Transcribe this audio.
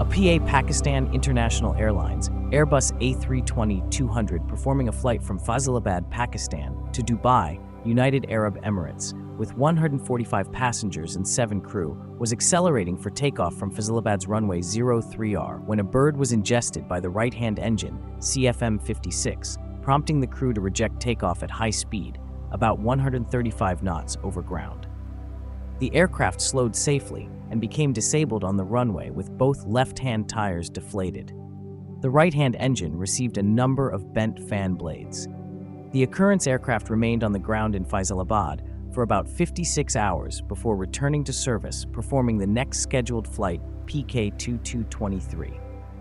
A PA Pakistan International Airlines Airbus A320-200 performing a flight from Faisalabad, Pakistan to Dubai, United Arab Emirates, with 145 passengers and 7 crew, was accelerating for takeoff from Faisalabad's runway 03R when a bird was ingested by the right-hand engine, CFM56, prompting the crew to reject takeoff at high speed, about 135 knots over ground. The aircraft slowed safely and became disabled on the runway with both left-hand tires deflated. The right-hand engine received a number of bent fan blades. The occurrence aircraft remained on the ground in Faisalabad for about 56 hours before returning to service, performing the next scheduled flight, PK-2223.